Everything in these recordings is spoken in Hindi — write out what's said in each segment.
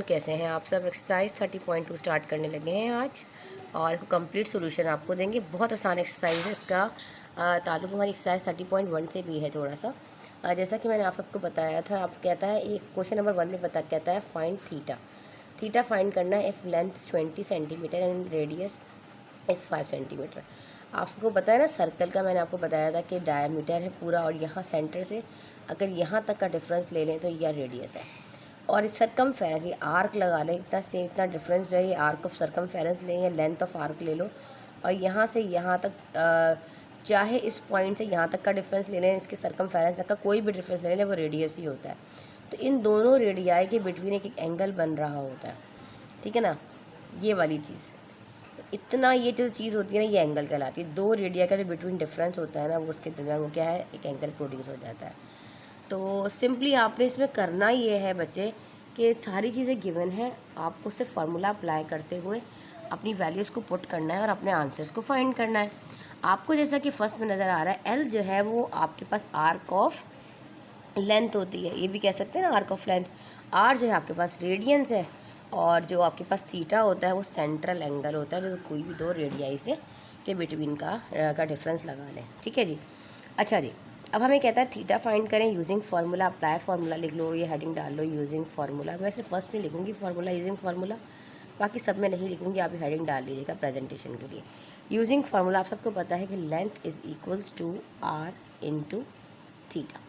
कैसे हैं आप सब। एक्सरसाइज 30.2 स्टार्ट करने लगे हैं आज और कंप्लीट सॉल्यूशन आपको देंगे। बहुत आसान एक्सरसाइज है, इसका ताल्लुक हमारी एक्सरसाइज 30.1 से भी है थोड़ा सा। जैसा कि मैंने आप सबको बताया था, आप कहता है एक क्वेश्चन नंबर 1 में कहता है फाइंड थीटा। थीटा फाइंड करना है if length 20 centimetre and radius इस 5 सेंटीमीटर। आप सबको पता है ना, सर्कल का मैंने आपको बताया था कि डायमीटर है पूरा, और यहाँ सेंटर से अगर यहाँ तक का डिफरेंस ले लें तो यह रेडियस है। और इस सरकमफेरेंस, ये आर्क लगा लें, इतना सेम इतना डिफरेंस जो है, ये आर्क ऑफ सरकमफेरेंस लें या लेंथ ऑफ आर्क ले लो, और यहाँ से यहाँ तक चाहे इस पॉइंट से यहाँ तक का डिफरेंस ले लें, इसके सरकमफेरेंस तक का कोई भी डिफरेंस ले लें, वो रेडियस ही होता है। तो इन दोनों रेडियाई के बिटवीन एक एंगल बन रहा होता है, ठीक है ना, ये वाली चीज़। इतना ये जो चीज़ होती है ना, ये एंगल कहलाती है। दो रेडिया का जो बिटवीन डिफरेंस होता है ना, वो उसके दरमियान वो क्या है, एक एंगल प्रोड्यूस हो जाता है। तो सिंपली आपने इसमें करना ये है बच्चे कि सारी चीज़ें गिवन है, आपको सिर्फ फार्मूला अप्लाई करते हुए अपनी वैल्यूज़ को पुट करना है और अपने आंसर्स को फाइंड करना है। आपको जैसा कि फर्स्ट में नज़र आ रहा है, एल जो है वो आपके पास आर्क ऑफ लेंथ होती है, ये भी कह सकते हैं ना आर्क ऑफ लेंथ। आर जो है आपके पास रेडियंस है, और जो आपके पास थीटा होता है वो सेंट्रल एंगल होता है, जो कोई भी दो रेडियाई से के बिटवीन का डिफरेंस लगा लें, ठीक है जी। अच्छा जी, अब हमें कहता है थीटा फाइंड करें यूजिंग फार्मूला। अप्लाई फार्मूला लिख लो, ये हेडिंग डाल लो, यूजिंग फार्मूला। मैं सिर्फ फर्स्ट में लिखूँगी फार्मूला यूजिंग फार्मूला, बाकी सब में नहीं लिखूँगी, आप हेडिंग डाल लीजिएगा प्रेजेंटेशन के लिए। यूजिंग फार्मूला आप सबको पता है कि length is equals to R into theta.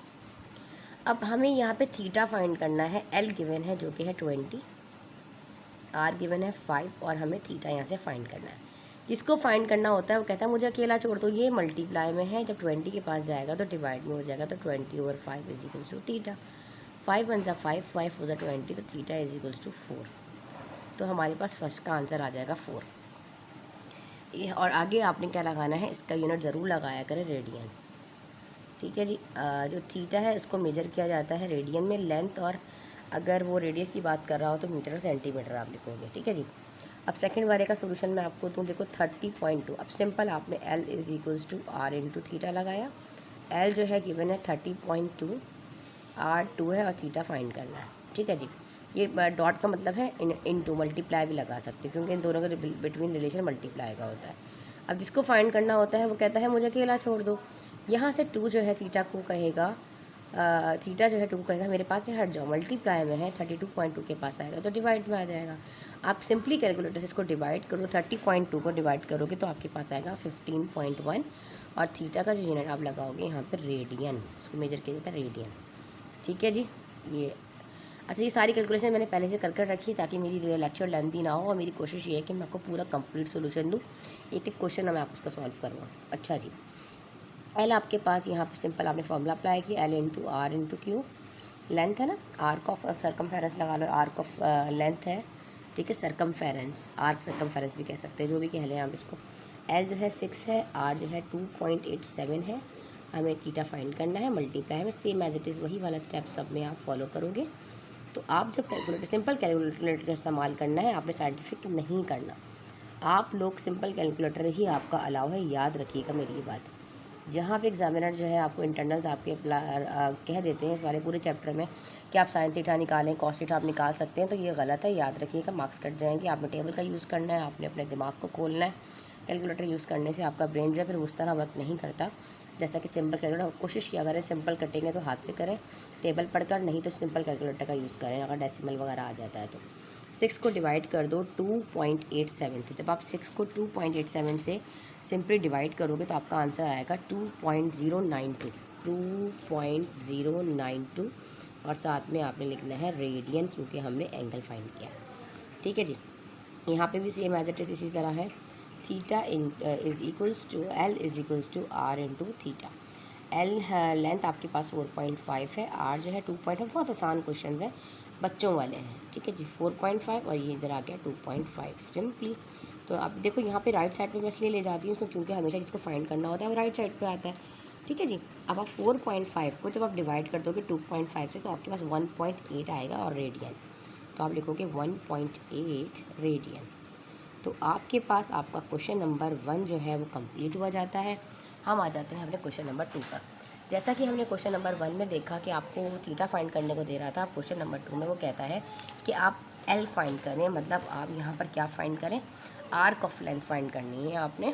अब हमें यहाँ पे थीटा फाइंड करना है। एल गिवन है जो कि है 20, आर गिवन है 5, और हमें थीटा यहाँ से फाइंड करना है। जिसको फाइंड करना होता है वो कहता है मुझे अकेला छोड़ दो, ये मल्टीप्लाई में है, जब 20 के पास जाएगा तो डिवाइड में हो जाएगा, तो 20/5 is equals to theta. 5 one ज़ा 5, 5 4 ज़ा 20, तो थीटा इज इक्वल्स टू 4। तो हमारे पास फर्स्ट का आंसर आ जाएगा 4। और आगे आपने क्या लगाना है, इसका यूनिट ज़रूर लगाया करें रेडियन, ठीक है जी। जो थीटा है उसको मेजर किया जाता है रेडियन में, लेंथ, और अगर वो रेडियस की बात कर रहा हो तो मीटर और सेंटीमीटर आप लिखोगे, ठीक है जी। अब सेकंड वाले का सोल्यूशन मैं आपको दूँ, देखो 30.2। अब सिंपल आपने L is equals to R into theta लगाया। एल जो है गिवन है 30.2, आर 2 है, और थीटा फाइंड करना है, ठीक है जी। ये डॉट का मतलब है इनटू, मल्टीप्लाई भी लगा सकते हैं क्योंकि इन दोनों के बिटवीन रिलेशन मल्टीप्लाई का होता है। अब जिसको फाइंड करना होता है वो कहता है मुझे अकेला छोड़ दो। यहाँ से 2 जो है थीटा को कहेगा, थीटा जो है 2 कहेगा मेरे पास से हट जाओ, मल्टीप्लाई में है 32.2 के पास आएगा तो डिवाइड में आ जाएगा। आप सिंपली कैलकुलेटर से इसको डिवाइड करो, 30.2 को डिवाइड करोगे तो आपके पास आएगा 15.1, और थीटा का जो यूनिट आप लगाओगे यहाँ पर रेडियन, इसको मेजर किया जाता है रेडियन, ठीक है जी। ये अच्छा, ये सारी कैलकुलेशन मैंने पहले से कर रखी है ताकि मेरी लेक्चर लेंथी ना हो, और मेरी कोशिश ये है कि मैं आपको पूरा कंप्लीट सोल्यूशन दूँ, एक एक क्वेश्चन मैं आपको सॉल्व करवाऊँ। अच्छा जी, एल आपके पास यहाँ पे सिंपल आपने फॉर्मूला अप्लाई किया, L into R into Q, length है ना, आर्क ऑफ सरकमफेरेंस लगा लो, आर्क ऑफ लेंथ है, ठीक है, सरकमफेरेंस, आर्क सरकमफेरेंस भी कह सकते हैं, जो भी कह लें आप इसको। एल जो है 6 है, आर जो है 2.87 है, हमें थीटा फाइंड करना है, मल्टीप्लाई में सेम एज इट इज़ वही वाला स्टेप सब में आप फॉलो करोगे। तो आप जब कैलकुलेटर, सिंपल कैलकुलेटर का इस्तेमाल करना है, आपने साइंटिफिक नहीं करना। आप लोग सिंपल कैलकुलेटर ही आपका अलाउ है, याद रखिएगा मेरी ये बात। जहाँ पे एग्जामिनर जो है आपको इंटरनल्स आपके कह देते हैं इस वाले पूरे चैप्टर में कि आप साइन थीटा निकालें, कॉस थीटा आप निकाल सकते हैं, तो ये गलत है, याद रखिएगा, मार्क्स कट जाएंगे। आपने टेबल का यूज़ करना है, आपने अपने दिमाग को खोलना है। कैलकुलेटर यूज़ करने से आपका ब्रेन जो है फिर उस तरह वर्क नहीं करता जैसा कि सिंपल कैलकुलेटर। कोशिश किया करें सिंपल कटेंगे तो हाथ से करें, टेबल पढ़कर, नहीं तो सिंपल कैलकुलेटर का यूज़ करें अगर डेसिमल वगैरह आ जाता है तो। 6 को डिवाइड कर दो 2.87 से, जब आप 6 को 2.87 से सिंपली डिवाइड करोगे तो आपका आंसर आएगा 2.092, 2.092, और साथ में आपने लिखना है रेडियन क्योंकि हमने एंगल फाइंड किया, ठीक है जी। यहाँ पे भी सेम एज इट इज़ इसी तरह है, theta is equals to L is equals to R into theta. L length आपके पास 4.5 है, आर जो है 2.5, बहुत आसान क्वेश्चन है, बच्चों वाले हैं, ठीक है जी। 4.5 और ये इधर आ गया 2.5 सिंपली। तो आप देखो यहाँ पे राइट साइड पे मैं इसलिए ले जाती हूँ उसको क्योंकि हमेशा जिसको फाइंड करना होता है वो राइट साइड पे आता है, ठीक है जी। अब आप 4.5 को जब आप डिवाइड कर दोगे 2.5 से तो आपके पास 1.8 आएगा, और रेडियन तो आप लिखोगे 1.8 रेडियन। तो आपके पास आपका क्वेश्चन नंबर 1 जो है वो कंप्लीट हुआ जाता है। हम आ जाते हैं अपने क्वेश्चन नंबर 2 पर। जैसा कि हमने क्वेश्चन नंबर 1 में देखा कि आपको थीटा फाइंड करने को दे रहा था, क्वेश्चन नंबर 2 में वो कहता है कि आप एल फाइंड करें, मतलब आप यहाँ पर क्या फाइंड करें, आर्क ऑफ लेंथ फाइंड करनी है आपने,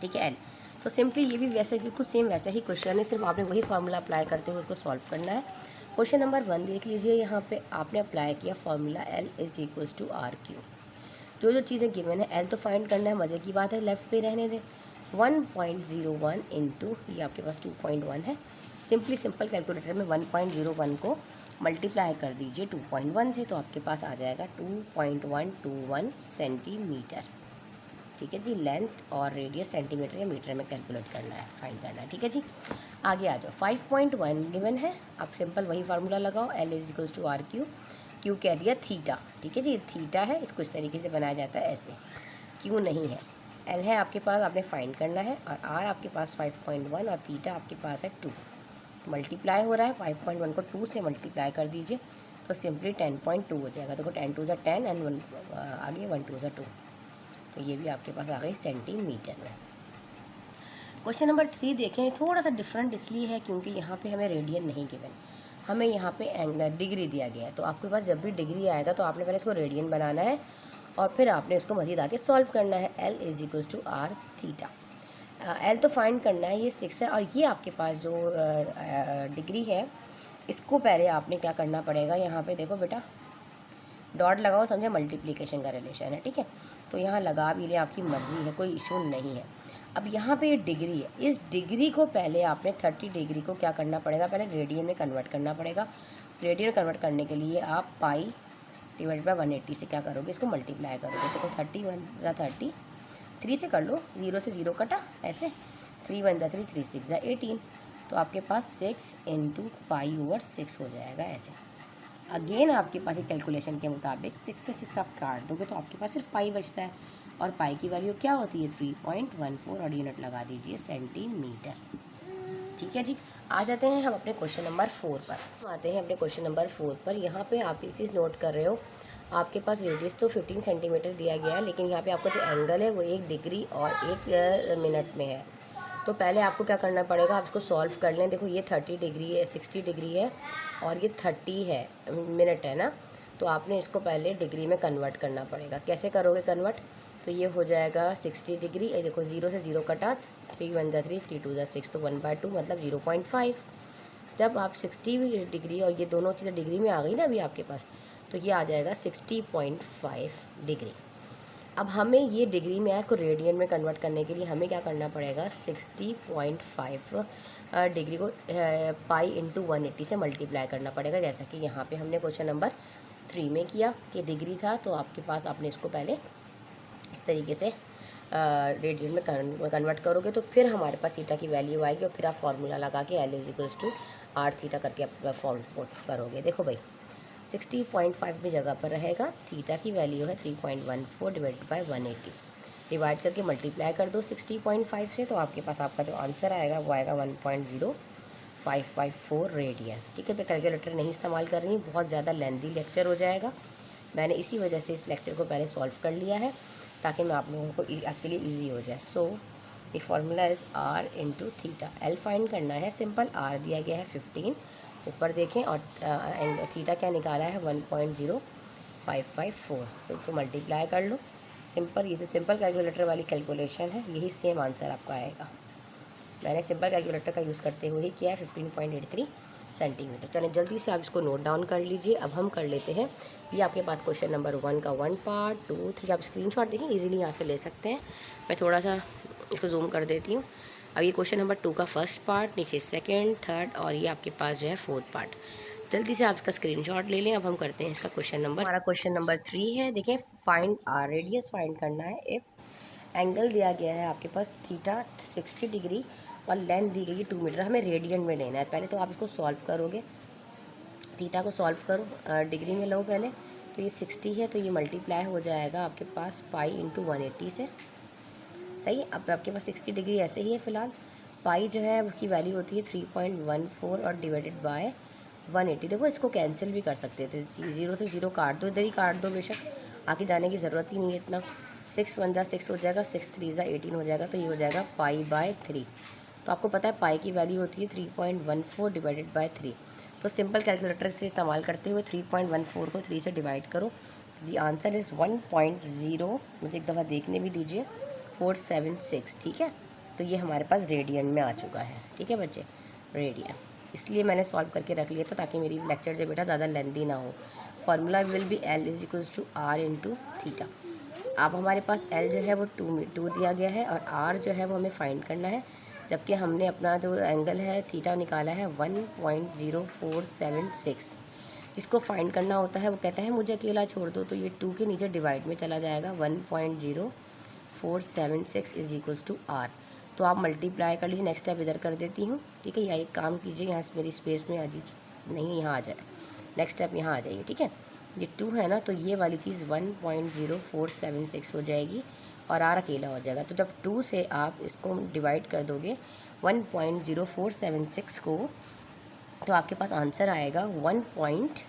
ठीक है, एल। तो सिंपली ये भी वैसे बिल्कुल सेम वैसा ही क्वेश्चन है, सिर्फ आपने वही फार्मूला अप्लाई करते हुए उसको सॉल्व करना है। क्वेश्चन नंबर 1 देख लीजिए, यहाँ पे आपने अप्लाई किया formula L is equals to R Q. जो चीज़ें गिवन है, एल तो फाइंड करना है, मज़े की बात है, लेफ्ट पे रहने दें। 1.01 इंटू ये आपके पास 2.1 है, सिंपल कैलकुलेटर में 1.01 को मल्टीप्लाई कर दीजिए 2.1 से, तो आपके पास आ जाएगा 2.121 सेंटीमीटर, ठीक है जी। लेंथ और रेडियस सेंटीमीटर या मीटर में कैलकुलेट करना है, फाइंड करना है, ठीक है जी। आगे आ जाओ, 5.1 गिवन है, आप सिंपल वही फार्मूला लगाओ, L is equals to R Q. Q कह दिया थीटा, ठीक है जी, थीटा है, इसको इस तरीके से बनाया जाता है ऐसे, क्यू नहीं है, एल है आपके पास, आपने फाइंड करना है, और आर आपके पास 5.1 और थीटा आपके पास है 2, मल्टीप्लाई हो रहा है, 5.1 को 2 से मल्टीप्लाई कर दीजिए तो सिंपली 10.2 हो जाएगा। देखो 10 टू ज़ा 10 एंड 1 आगे 1 टू ज़ा 2, तो ये भी आपके पास आ गई सेंटीमीटर में। क्वेश्चन नंबर 3 देखें, थोड़ा सा डिफरेंट इसलिए है क्योंकि यहाँ पे हमें रेडियन नहीं गिवन, हमें यहाँ पे एंगल डिग्री दिया गया है। तो आपके पास जब भी डिग्री आएगा तो आपने पहले इसको रेडियन बनाना है और फिर आपने इसको मज़ीद आके सॉल्व करना है। L is equals to R theta, L तो फाइंड करना है, ये 6 है, और ये आपके पास जो डिग्री है इसको पहले आपने क्या करना पड़ेगा, यहाँ पे देखो बेटा डॉट लगाओ, समझे मल्टीप्लिकेशन का रिलेशन है, ठीक है, तो यहाँ लगा भी लें, आपकी मर्ज़ी है, कोई इशू नहीं है। अब यहाँ पे ये डिग्री है, इस डिग्री को पहले आपने 30 डिग्री को क्या करना पड़ेगा, पहले रेडियन में कन्वर्ट करना पड़ेगा। रेडियन में कन्वर्ट करने के लिए आप पाई डिवाइड बाई 180 से क्या करोगे, इसको मल्टीप्लाई करोगे, देखो 30 1 ज़ा 30, 3 से कर लो, 0 से 0 कटा ऐसे, 3 1 ज़ा 3, 3 6 ज़ा 18, तो आपके पास 6 इंटू पाई ओवर 6 हो जाएगा ऐसे। अगेन आपके पास एक कैलकुलेशन के मुताबिक 6 से 6 आप काट दोगे तो आपके पास सिर्फ पाई बचता है, और पाई की वैल्यू क्या होती है 3.14, और यूनिट लगा दीजिए सेंटीमीटर, ठीक है जी। आ जाते हैं हम अपने क्वेश्चन नंबर 4 पर, हम आते हैं अपने क्वेश्चन नंबर 4 पर। यहाँ पे आप एक चीज़ नोट कर रहे हो, आपके पास रेडियस तो 15 सेंटीमीटर दिया गया है, लेकिन यहाँ पे आपका जो एंगल है वो 1 डिग्री और 1 मिनट में है। तो पहले आपको क्या करना पड़ेगा, आप इसको सॉल्व कर लें। देखो ये 30 डिग्री है, 60 डिग्री है, और ये 30 है मिनट है ना, तो आपने इसको पहले डिग्री में कन्वर्ट करना पड़ेगा। कैसे करोगे कन्वर्ट, तो ये हो जाएगा 60 डिग्री, ये देखो 0 से 0 कटा, 3 1 ज़ा 3, 3 2 ज़ा 6, तो 1/2 मतलब 0.5। जब आप 60 डिग्री और ये दोनों चीज़ें डिग्री में आ गई ना अभी आपके पास, तो ये आ जाएगा 60.5 डिग्री। अब हमें ये डिग्री में इसको रेडियन में कन्वर्ट करने के लिए हमें क्या करना पड़ेगा, 60.5 डिग्री को पाई इंटू 180 से मल्टीप्लाई करना पड़ेगा, जैसा कि यहाँ पे हमने क्वेश्चन नंबर 3 में किया कि डिग्री था, तो आपके पास आपने इसको पहले इस तरीके से रेडियन में कन्वर्ट करोगे तो फिर हमारे पास थीटा की वैल्यू आएगी, और फिर आप फार्मूला लगा के L is equals to R theta करके आप फॉर्म करोगे। देखो भाई 60.5 की जगह पर रहेगा, थीटा की वैल्यू है 3.14 डिवाइडेड बाई 180, डिवाइड करके मल्टीप्लाई कर दो 60.5 से, तो आपके पास आपका जो आंसर आएगा वो आएगा 1.0554 रेडियन, ठीक है। मैं कैलकुलेटर नहीं इस्तेमाल कर रही हूँ, बहुत ज़्यादा लेंथी लेक्चर हो जाएगा, मैंने इसी वजह से इस लेक्चर को पहले सॉल्व कर लिया है ताकि मैं आप लोगों को आपके लिए ईजी हो जाए। So the formula is R into theta, L find करना है, सिंपल आर दिया गया है 15, ऊपर देखें, और थीटा क्या निकाला है 1.0554, तो इसको मल्टीप्लाई कर लो, सिंपल, ये तो सिंपल कैलकुलेटर वाली कैलकुलेशन है, यही सेम आंसर आपका आएगा। मैंने सिंपल कैलकुलेटर का यूज़ करते हुए ही किया है 15.83 सेंटीमीटर। चलें जल्दी से आप इसको नोट डाउन कर लीजिए। अब हम कर लेते हैं, ये आपके पास क्वेश्चन नंबर 1 का 1 पार्ट 2 3 आप स्क्रीनशॉट देखें, इजीली यहाँ से ले सकते हैं। मैं थोड़ा सा इसको जूम कर देती हूँ। अब ये क्वेश्चन नंबर 2 का फर्स्ट पार्ट, नीचे सेकंड, थर्ड, और ये आपके पास जो है 4th पार्ट। जल्दी से आप इसका स्क्रीनशॉट ले लें। अब हम करते हैं इसका क्वेश्चन नंबर, हमारा क्वेश्चन नंबर 3 है। देखें, फाइंड आर रेडियस फाइंड करना है। इफ़ एंगल दिया गया है आपके पास थीटा 60 डिग्री और लेंथ दी गई है 2 मीटर, हमें रेडियन में लेना है। पहले तो आप इसको सॉल्व करोगे, थीटा को सॉल्व करो, डिग्री में लो पहले, तो ये 60 है, तो ये मल्टीप्लाई हो जाएगा आपके पास पाई इंटू 180 से, सही है। अब आपके पास 60 डिग्री ऐसे ही है फ़िलहाल, पाई जो है उसकी वैल्यू होती है 3.14 और डिवाइडेड बाय 180। देखो इसको कैंसिल भी कर सकते थे, 0 से 0 काट दो, इधर ही काट दो, बेशक आगे जाने की ज़रूरत ही नहीं है इतना। 6 1 ज़ा 6 हो जाएगा, 6 3 ज़ा 18 हो जाएगा, तो ये हो जाएगा पाई बाय 3। तो आपको पता है पाई की वैल्यू होती है 3.14 डिवाइडेड बाय 3, तो सिंपल कैलकुलेटर से इस्तेमाल करते हुए 3.14 को 3 से डिवाइड करो। दी आंसर इज़ 1.0, मुझे एक दफ़ा देखने भी दीजिए, 476। ठीक है, तो ये हमारे पास रेडियन में आ चुका है। ठीक है बच्चे, रेडियन, इसलिए मैंने सॉल्व करके रख लिया था ताकि मेरी लेक्चर जो बेटा ज़्यादा लेंदी ना हो। Formula will be L is equals to R into theta. अब हमारे पास L जो है वो 2 दिया गया है और R जो है वो हमें फाइंड करना है, जबकि हमने अपना जो एंगल है थीटा निकाला है 1.0476। जिसको फाइंड करना होता है वो कहता है मुझे अकेला छोड़ दो, तो ये 2 के नीचे डिवाइड में चला जाएगा। 1.0476 इज इक्वल्स टू R। तो आप मल्टीप्लाई कर लीजिए। नेक्स्ट स्टेप इधर कर देती हूँ। ठीक है, या एक काम कीजिए, यहाँ से मेरी स्पेस में अजीब नहीं, यहाँ आ जाए, नेक्स्ट स्टेप यहाँ आ जाइए। ठीक है, ये 2 है ना, तो ये वाली चीज़ 1.0476 हो जाएगी और R अकेला हो जाएगा। तो जब 2 से आप इसको डिवाइड कर दोगे 1.0476 को, तो आपके पास आंसर आएगा 1.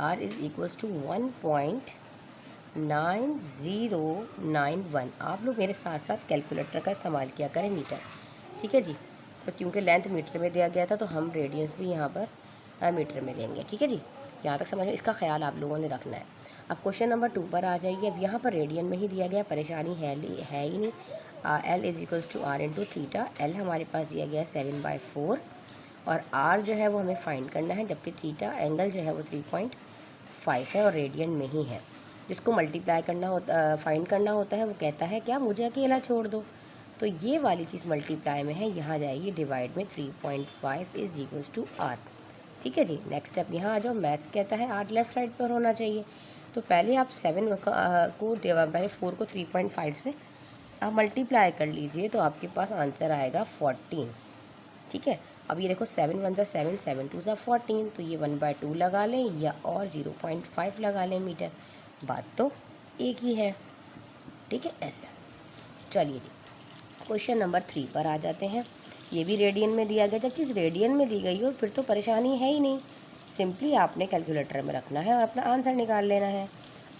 R is equals to 1.9091। आप लोग मेरे साथ साथ कैलकुलेटर का इस्तेमाल किया करें मीटर। ठीक है जी, तो क्योंकि लेंथ मीटर में दिया गया था तो हम रेडियंस भी यहाँ पर मीटर में लेंगे। ठीक है जी, यहाँ तक समझ में, इसका ख्याल आप लोगों ने रखना है। अब क्वेश्चन नंबर 2 पर आ जाइए। अब यहाँ पर रेडियन में ही दिया गया, परेशानी है ही नहीं। L is equals to R into theta. L हमारे पास दिया गया है 7/4 और R जो है वो हमें फाइंड करना है, जबकि थीटा एंगल जो है वो 3.5 है और रेडियन में ही है। जिसको मल्टीप्लाई करना होता, फाइंड करना होता है, वो कहता है क्या, मुझे अकेला छोड़ दो। तो ये वाली चीज़ मल्टीप्लाई में है, यहाँ जाएगी डिवाइड में। 3.5 इज़ इक्वल्स टू R। ठीक है जी, नेक्स्ट स्टेप यहाँ आ जाओ। मैथ्स कहता है R लेफ्ट साइड पर होना चाहिए, तो पहले आप 7 को पहले 4 को 3.5 से आप मल्टीप्लाई कर लीजिए, तो आपके पास आंसर आएगा 14। ठीक है, अब ये देखो 7 1 ज़ा 7, 7 2 ज़ा 14, तो ये 1/2 लगा लें या और 0.5 लगा लें मीटर, बात तो एक ही है। ठीक है, ऐसे। चलिए जी, क्वेश्चन नंबर 3 पर आ जाते हैं। ये भी रेडियन में दिया गया। जब चीज़ रेडियन में दी गई हो फिर तो परेशानी है ही नहीं, सिंपली आपने कैलकुलेटर में रखना है और अपना आंसर निकाल लेना है।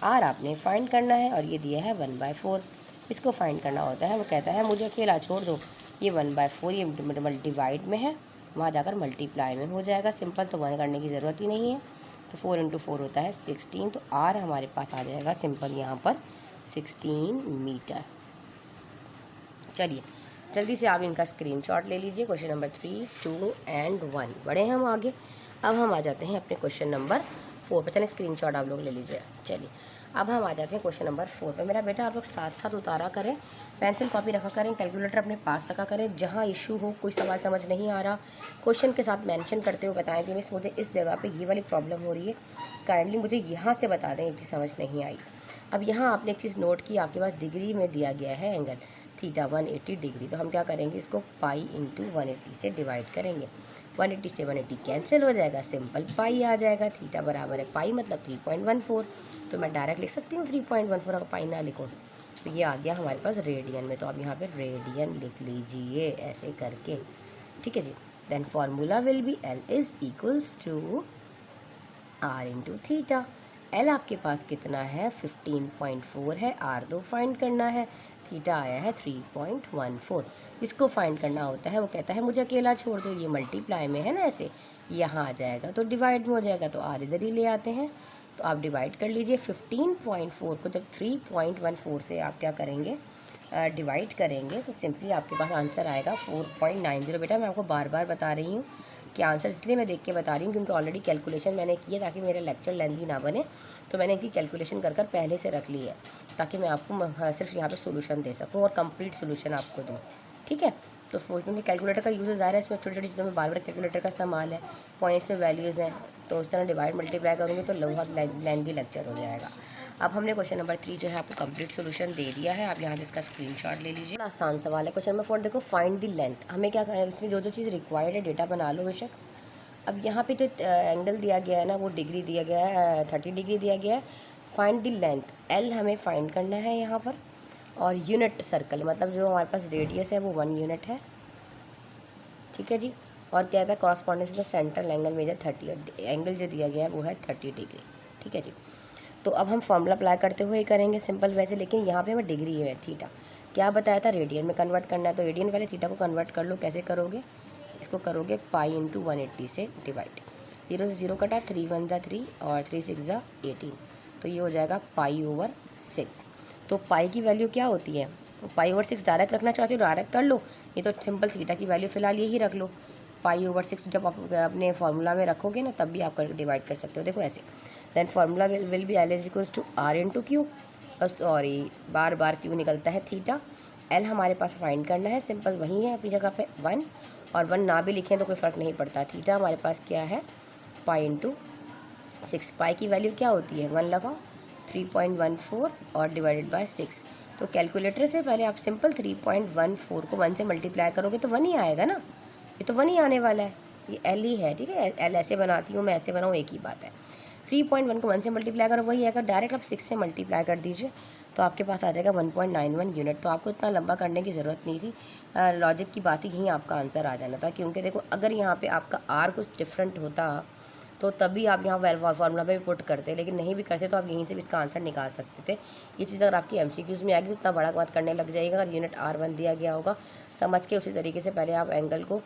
R आपने फाइंड करना है और ये दिया है 1/4, इसको फाइंड करना होता है। वो कहता है मुझे अकेला छोड़ दो। ये 1/4 ये डिवाइड में है, वहाँ जाकर मल्टीप्लाई में हो जाएगा। सिंपल, तो 1 करने की ज़रूरत ही नहीं है। तो 4 × 4 होता है 16, तो R हमारे पास आ जाएगा सिंपल यहाँ पर 16 मीटर। चलिए जल्दी से आप इनका स्क्रीनशॉट ले लीजिए। क्वेश्चन नंबर 3, 2 एंड 1 बढ़े हम आगे। अब हम आ जाते हैं अपने क्वेश्चन नंबर 4 पर। चलें, स्क्रीनशॉट आप लोग ले लीजिए। चलिए अब हम आ जाते हैं क्वेश्चन नंबर 4 पर। मेरा बेटा आप लोग साथ साथ उतारा करें, पेंसिल कॉपी रखा करें, कैलकुलेटर अपने पास रखा करें। जहाँ इशू हो, कोई सवाल समझ नहीं आ रहा, क्वेश्चन के साथ मेंशन करते हुए बताएं कि मिस मुझे इस जगह पे ये वाली प्रॉब्लम हो रही है, काइंडली मुझे यहाँ से बता दें, एक चीज़ समझ नहीं आई। अब यहाँ आपने एक चीज़ नोट की, आपके पास डिग्री में दिया गया है एंगल थीटा 180 डिग्री। तो हम क्या करेंगे, इसको पाई इंटू 180 से डिवाइड करेंगे। 180 से 180 कैंसिल हो जाएगा, सिंपल पाई आ जाएगा। थीटा बराबर है पाई मतलब 3.14, तो मैं डायरेक्ट लिख सकती हूँ 3.14, अगर पाई ना लिखूँ तो ये आ गया हमारे पास रेडियन में। तो आप यहाँ पे रेडियन लिख लीजिए ऐसे करके। ठीक है जी, then formula will be L is equals to R into theta. L आपके पास कितना है, 15.4 है, R 2 फाइंड करना है, थीटा आया है 3.14। इसको फाइंड करना होता है, वो कहता है मुझे अकेला छोड़ दो। ये मल्टीप्लाई में है ना, ऐसे यहाँ आ जाएगा तो डिवाइड में हो जाएगा, तो R इधर ही ले आते हैं। तो आप डिवाइड कर लीजिए 15.4 को, जब 3.14 से आप क्या करेंगे, डिवाइड करेंगे, तो सिंपली आपके पास आंसर आएगा 4.90। बेटा मैं आपको बार बार बता रही हूँ कि आंसर इसलिए मैं देख के बता रही हूँ क्योंकि ऑलरेडी कैलकुलेशन मैंने की है, ताकि मेरा लेक्चर लेंथी ना बने। तो मैंने इनकी कैलकुलेशन कर पहले से रख ली है, ताकि मैं आपको सिर्फ यहाँ पे सोल्यूशन दे सकूँ और कंप्लीट सोल्यूशन आपको दूँ। ठीक है, तो क्योंकि कैलकुलेटर का यूज़ ज़्यादा है, इसमें छोटी छोटी चीज़ों में बार बार कैलकुलेटर का इस्तेमाल है, पॉइंट्स में वैल्यूज़ हैं, तो उस तरह डिवाइड मल्टीप्लाई करूँगी तो बहुत लेंथी लेक्चर हो जाएगा। अब हमने क्वेश्चन नंबर 3 जो है आपको कंप्लीट सोल्यूशन दे दिया है। आप यहाँ से इसका स्क्रीनशॉट ले लीजिए। आसान सवाल है। क्वेश्चन नंबर 4 देखो, फाइंड द लेंथ। हमें क्या करना है, इसमें जो जो चीज़ रिक्वायर्ड है डेटा बना लो बेशक। अब यहाँ पे जो एंगल दिया गया है ना, वो डिग्री दिया गया है, 30 डिग्री दिया गया है। फाइंड द लेंथ, L हमें फाइंड करना है यहाँ पर, और यूनिट सर्कल मतलब जो हमारे पास रेडियस है वो 1 यूनिट है। ठीक है जी, और क्या था, कॉरस्पॉन्डेंस में सेंट्रल एंगल मेजर 30, एंगल जो दिया गया है वो है 30 डिग्री। ठीक है जी, तो अब हम फॉर्मूला अप्लाई करते हुए ही करेंगे सिंपल वैसे, लेकिन यहाँ पे हमें डिग्री है, थीटा क्या बताया था, रेडियन में कन्वर्ट करना है। तो रेडियन वाले थीटा को कन्वर्ट कर लो, कैसे करोगे, इसको करोगे पाई इंटू 180 से डिवाइड। 0 से 0 कटा, 3 1 ज़ा 3 और 3 6 ज़ा 18, तो ये हो जाएगा π/6। तो पाई की वैल्यू क्या होती है, π/6 डायरेक्ट रखना चाहते हो डायरेक्ट कर लो, ये तो सिंपल थीटा की वैल्यू फ़िलहाल यही रख लो। π/6 जब आप अपने फार्मूला में रखोगे ना तब भी आप डिवाइड कर सकते हो, देखो ऐसे। Then formula will be L is equals to R into Q, sorry बार बार क्यू निकलता है थीटा। L हमारे पास फाइंड करना है, सिंपल वही है अपनी जगह पे 1, और 1 ना भी लिखें तो कोई फ़र्क नहीं पड़ता। थीटा हमारे पास क्या है, π/6। पाई की वैल्यू क्या होती है, 1 लगाओ, 3.14 और डिवाइडेड बाय 6। तो कैलकुलेटर से पहले आप सिंपल 3.14 को 1 से मल्टीप्लाई करोगे तो 1 ही आएगा ना, ये तो 1 ही आने वाला है, ये L ही है, ठीक है। L ऐसे बनाती हूँ मैं, ऐसे बनाऊँ, एक ही बात है। 3.1 को 1 से मल्टीप्लाई करो वही आएगा, डायरेक्ट आप 6 से मल्टीप्लाई कर दीजिए तो आपके पास आ जाएगा 1.91 यूनिट। तो आपको इतना लंबा करने की ज़रूरत नहीं थी, लॉजिक की बात ही यहीं आपका आंसर आ जाना था। क्योंकि देखो अगर यहाँ पे आपका R कुछ डिफरेंट होता तो तभी आप यहाँ फार्मूला पे पुट करते, लेकिन नहीं भी करते तो आप यहीं से भी इसका आंसर निकाल सकते थे। ये चीज़ अगर आपकी MCQs में आएगी तो इतना बड़ा बात करने लग जाएगा। अगर यूनिट R1 दिया गया होगा समझ के उसी तरीके से पहले आप एंगल को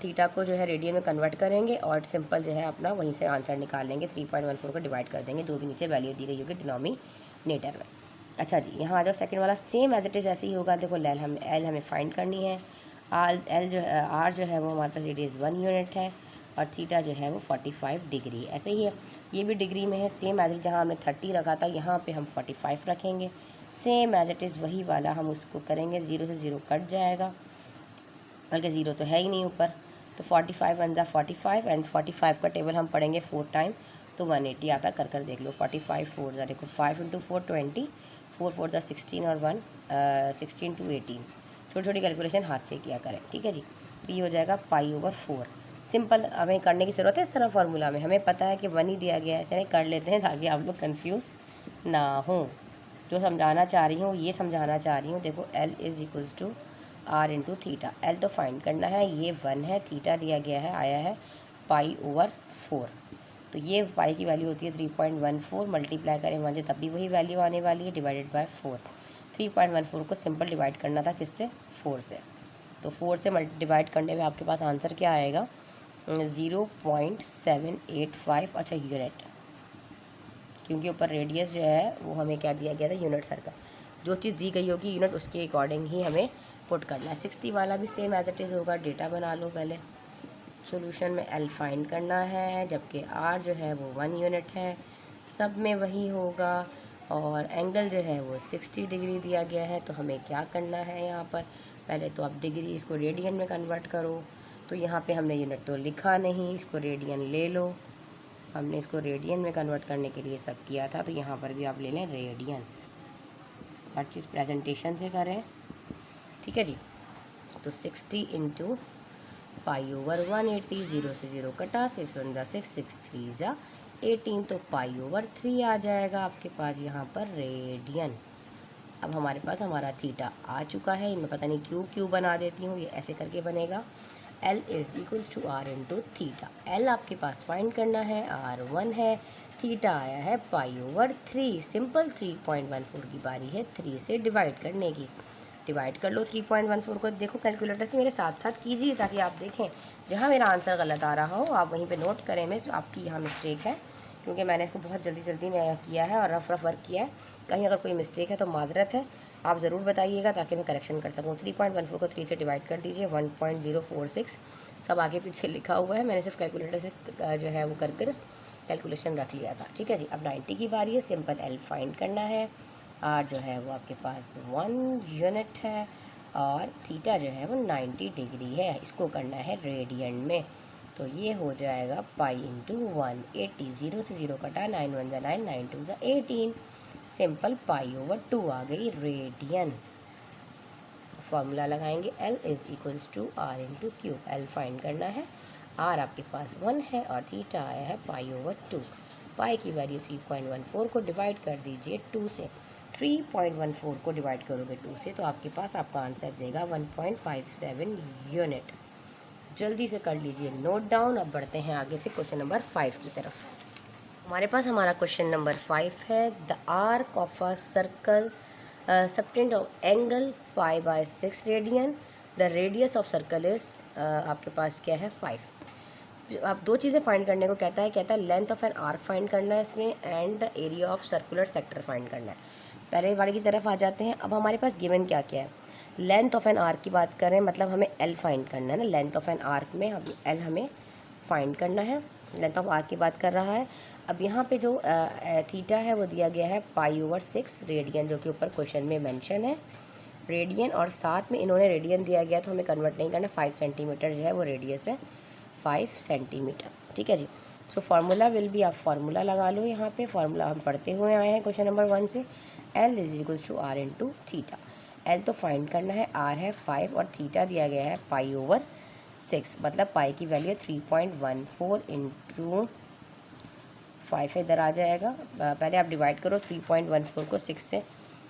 थीटा को जो है रेडियन में कन्वर्ट करेंगे और सिंपल जो है अपना वहीं से आंसर निकाल लेंगे। 3.14 को डिवाइड कर देंगे जो भी नीचे वैल्यू दी गई होगी डिनोमिनेटर में। अच्छा जी, यहाँ आ जाओ, सेकंड वाला सेम एज इट इज़ ऐसे ही होगा। देखो L हमें फाइंड करनी है, L जो है R जो है वो हमारे पास रेडियस 1 यूनिट है और थीटा जो है वो 45 डिग्री ऐसे ही है। ये भी डिग्री में है, सेम एज इट, जहाँ हमने 30 रखा था यहाँ पे हम 45 रखेंगे, सेम एज इट इज़ वही वाला हम उसको करेंगे। 0 से 0 कट जाएगा, बल्कि 0 तो है ही नहीं ऊपर, तो 45 1 ज़ा 45 एंड 45 का टेबल हम पढ़ेंगे 4 टाइम तो 180 आता कर देख लो। 45 4 ज़ा देखो 5 × 4 20, 4 4 ज़ा 16 और 1 16 to 18, छोटी छोटी कैलकुलेशन हाथ से किया करें, ठीक है जी। तो ये हो जाएगा π/4। सिंपल हमें करने की ज़रूरत है इस तरह फार्मूला में, हमें पता है कि 1 ही दिया गया है, चलिए कर लेते हैं ताकि आप लोग कंफ्यूज ना हो। जो समझाना चाह रही हूँ ये समझाना चाह रही हूँ। देखो L is equals to R into theta, L तो फाइंड करना है, ये 1 है, थीटा दिया गया है, आया है π/4। तो ये पाई की वैल्यू होती है 3.14, मल्टीप्लाई करें 1 से तब भी वही वैल्यू आने वाली है, डिवाइडेड बाय 4। 3.14 को सिंपल डिवाइड करना था किससे, 4 से, तो 4 से डिवाइड करने में आपके पास आंसर क्या आएगा, 0.785। अच्छा यूनिट, क्योंकि ऊपर रेडियस जो है वो हमें क्या दिया गया था, यूनिट सर्कल, जो चीज़ दी गई होगी यूनिट उसके अकॉर्डिंग ही हमें पुट करना है। 60 वाला भी सेम एज इट इज़ होगा, डेटा बना लो पहले। सॉल्यूशन में L फाइंड करना है, जबकि R जो है वो 1 यूनिट है, सब में वही होगा। और एंगल जो है वो 60 डिग्री दिया गया है, तो हमें क्या करना है यहाँ पर, पहले तो आप डिग्री इसको रेडियन में कन्वर्ट करो। तो यहाँ पे हमने यूनिट तो लिखा नहीं, इसको रेडियन ले लो, हमने इसको रेडियन में कन्वर्ट करने के लिए सब किया था, तो यहाँ पर भी आप ले लें रेडियन, हर चीज़ प्रेजेंटेशन से करें, ठीक है जी। तो 60 इंटू π/180, 0 से 0 कटा, 6 1 ज़ा 6 6 3 ज़ा 18, तो π/3 आ जाएगा आपके पास यहाँ पर रेडियन। अब हमारे पास हमारा थीटा आ चुका है, मैं पता नहीं क्यों बना देती हूँ, ये ऐसे करके बनेगा। L is equals to R into theta. L आपके पास फाइंड करना है, R 1 है, थीटा आया है π/3। सिंपल 3.14 की बारी है 3 से डिवाइड करने की, डिवाइड कर लो 3.14 को। देखो कैलकुलेटर से मेरे साथ साथ कीजिए ताकि आप देखें, जहाँ मेरा आंसर गलत आ रहा हो आप वहीं पे नोट करें, मिस आपकी यहाँ मिस्टेक है, क्योंकि मैंने इसको बहुत जल्दी में किया है और रफ वर्क किया है। कहीं अगर कोई मिस्टेक है तो माजरत है, आप ज़रूर बताइएगा ताकि मैं करेक्शन कर सकूँ। 3.14 को 3 से डिवाइड कर दीजिए, 1.046, सब आगे पीछे लिखा हुआ है, मैंने सिर्फ कैलकुलेटर से जो है वो कर कैलकुलेशन रख लिया था, ठीक है जी। अब 90 की बारी है, सिंपल L फाइंड करना है, R जो है वो आपके पास 1 यूनिट है और थीटा जो है वो 90 डिग्री है, इसको करना है रेडियन में, तो ये हो जाएगा π/180। 0 से 0 कटा, 9 1 ज़ा 9 9 2 ज़ा 18, सिंपल π/2 आ गई रेडियन। फॉर्मूला लगाएंगे, L is equals to R into Q. L find करना है, R आपके पास 1 है और थीटा आया है π/2। पाई की वैल्यू 3.14 को डिवाइड कर दीजिए 2 से, 3.14 को डिवाइड करोगे 2 से तो आपके पास आपका आंसर देगा 1.57 यूनिट। जल्दी से कर लीजिए नोट डाउन। अब बढ़ते हैं आगे से क्वेश्चन नंबर 5 की तरफ। हमारे पास हमारा क्वेश्चन नंबर 5 है, the arc of a circle subtend of angle π/6 radian, the radius of circle is आपके पास क्या है 5। अब दो चीज़ें फाइंड करने को कहता है length of an arc find करना है इसमें, and area of circular sector find करना है। पहले वाले की तरफ आ जाते हैं। अब हमारे पास गिवन क्या क्या है, लेंथ ऑफ एन आर्क की बात करें, मतलब हमें एल फाइंड करना है ना, लेंथ ऑफ एन आर्क में हम एल हमें फाइंड करना है, लेंथ ऑफ आर्क की बात कर रहा है। अब यहाँ पे जो थीटा है वो दिया गया है π/6 रेडियन, जो कि ऊपर क्वेश्चन में मेंशन है रेडियन, और साथ में इन्होंने रेडियन दिया गया तो हमें कन्वर्ट नहीं करना, 5 सेंटीमीटर जो है वो रेडियस है 5 सेंटीमीटर। ठीक है जी। सो फार्मूला विल बी, आप फार्मूला लगा लो यहाँ पे, फार्मूला हम पढ़ते हुए आए हैं क्वेश्चन नंबर 1 से, L is equals to R into theta. L तो फाइंड करना है, R है 5 और थीटा दिया गया है π/6, मतलब पाई की वैल्यू 3.14 इंटू 5 इधर आ जाएगा। पहले आप डिवाइड करो 3.14 को 6 से,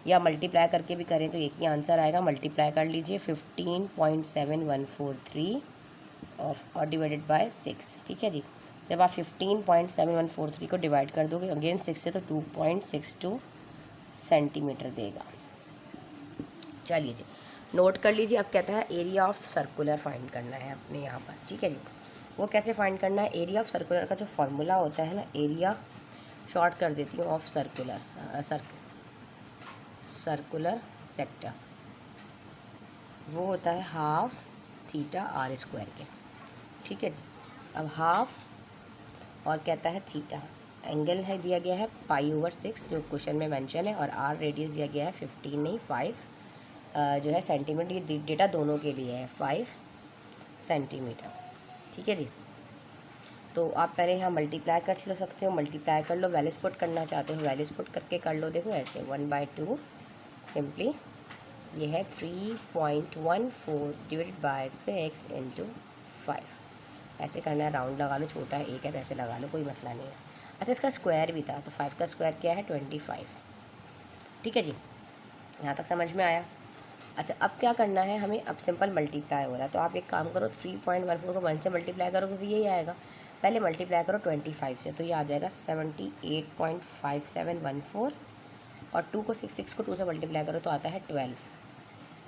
या मल्टीप्लाई करके भी करें तो एक ही आंसर आएगा, मल्टीप्लाई कर लीजिए 15.7143 और डिवाइडेड बाय 6। ठीक है जी। जब आप 15.7143 को डिवाइड कर दोगे अगेन 6 से तो 2.62 सेंटीमीटर देगा। चलिए जी, नोट कर लीजिए। अब कहता है एरिया ऑफ सर्कुलर फाइंड करना है अपने यहाँ पर। ठीक है जी, वो कैसे फाइंड करना है, एरिया ऑफ सर्कुलर का जो फॉर्मूला होता है ना, एरिया शॉर्ट कर देती हूँ ऑफ सर्कुलर सर्कुलर सेक्टर, वो होता है हाफ थीटा R स्क्वायर के। ठीक है जी। अब हाफ और कहता है थीटा, एंगल है दिया गया है π/6 जो क्वेश्चन में मेंशन है, और R रेडियस दिया गया है 15 नहीं 5 जो है सेंटीमीटर, ये डेटा दोनों के लिए है 5 सेंटीमीटर। ठीक है जी। तो आप पहले यहाँ मल्टीप्लाई कर लो सकते हो, मल्टीप्लाई कर लो, वैल्यूज पुट करना चाहते हो वैल्यूज पुट करके कर लो। देखो ऐसे 1/2 सिंपली ये है 3.14 डिवाइडेड बाय 6 इंटू 5, ऐसे करना है, राउंड लगा लो, छोटा है एक है तो ऐसे लगा लो, कोई मसला नहीं है। अच्छा, इसका स्क्वायर भी था तो 5 का स्क्वायर क्या है 25। ठीक है जी, यहाँ तक समझ में आया। अच्छा, अब क्या करना है हमें, अब सिंपल मल्टीप्लाई हो रहा है तो आप एक काम करो, 3.14 को 1 से मल्टीप्लाई करोगे तो यही आएगा, पहले मल्टीप्लाई करो 25 से तो ये आ जाएगा 78.5714, और 2 को 6 को 2 से मल्टीप्लाई करो तो आता है 12।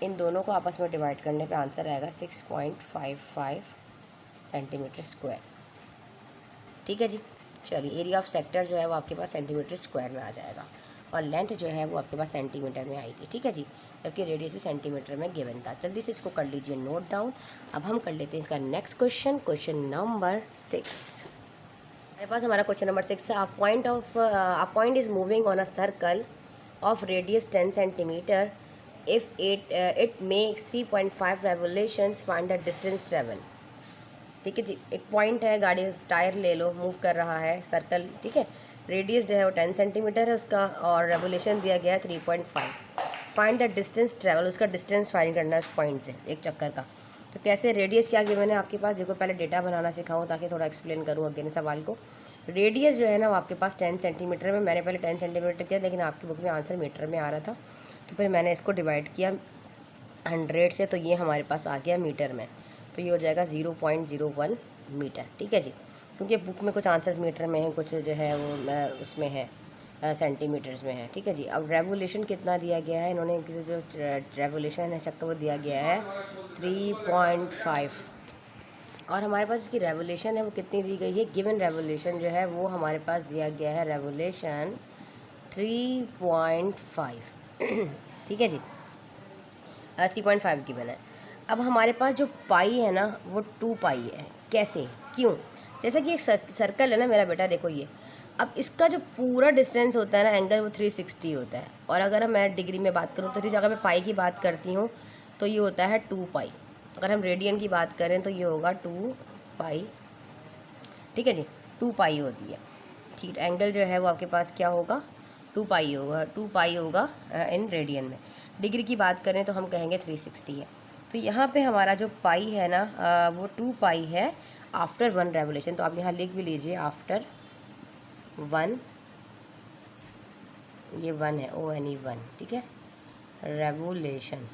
इन दोनों को आपस में डिवाइड करने पे आंसर आएगा 6.55 सेंटीमीटर स्क्वायर। ठीक है जी। चलिए, एरिया ऑफ सेक्टर जो है वो आपके पास सेंटीमीटर स्क्वायर में आ जाएगा, और लेंथ जो है वो आपके पास सेंटीमीटर में आई थी। ठीक है जी, जबकि रेडियस भी सेंटीमीटर में गिवन था। जल्दी से इसको कर लीजिए नोट डाउन। अब हम कर लेते हैं इसका नेक्स्ट क्वेश्चन, क्वेश्चन नंबर 6। हमारे पास हमारा क्वेश्चन नंबर 6 है, a point is moving on a circle of radius 10 centimeter. If it makes 3.5 revolutions, find the distance travel. ठीक है जी, एक पॉइंट है, गाड़ी टायर ले लो, मूव कर रहा है सर्कल। ठीक है, रेडियस जो है वो 10 सेंटीमीटर है उसका, और रेवोल्यूशन दिया गया है 3.5। फाइंड द डिस्टेंस ट्रैवल, उसका डिस्टेंस फाइंड करना है उस पॉइंट से, एक चक्कर का। तो कैसे, रेडियस क्या गिवन है आपके पास, देखो पहले डेटा बनाना सिखाऊँ ताकि थोड़ा एक्सप्लेन करूँ अगेन सवाल को। रेडियस जो है ना वो आपके पास 10 सेंटीमीटर में, मैंने पहले 10 सेंटीमीटर किया लेकिन आपकी बुक में आंसर मीटर में आ रहा था, तो फिर मैंने इसको डिवाइड किया 100 से, तो ये हमारे पास आ गया मीटर में, तो ये हो जाएगा 0.01 मीटर। ठीक है जी, क्योंकि बुक में कुछ आंसर्स मीटर में हैं, कुछ जो है वो उसमें है सेंटीमीटर्स में है। ठीक है जी। अब रेवोल्यूशन कितना दिया गया है, इन्होंने जो रेवोल्यूशन है चक्कर वो दिया गया है 3.5, और हमारे पास इसकी रेवोल्यूशन है वो कितनी दी गई है, गिवन रेवोल्यूशन जो है वो हमारे पास दिया गया है रेवोल्यूशन 3.5। ठीक है जी, 3.5 गिवन है। अब हमारे पास जो पाई है ना वो 2 पाई है। कैसे, क्यों, जैसा कि एक सर्कल है ना मेरा बेटा, देखो ये, अब इसका जो पूरा डिस्टेंस होता है ना एंगल वो 360 होता है, और अगर मैं डिग्री में बात करूँ तो इस जगह मैं पाई की बात करती हूँ तो ये होता है 2 पाई। अगर हम रेडियन की बात करें तो ये होगा 2 पाई। ठीक है जी, 2 पाई होती है। ठीक, एंगल जो है वो आपके पास क्या होगा 2 पाई होगा, 2 पाई होगा इन रेडियन में। डिग्री की बात करें तो हम कहेंगे 360 है। तो यहाँ पे हमारा जो पाई है ना वो 2 पाई है आफ्टर 1 रेवोल्यूशन, तो आप यहाँ लिख भी लीजिए आफ्टर 1, ये 1 है, ONE1। ठीक है, रेवोल्यूशन।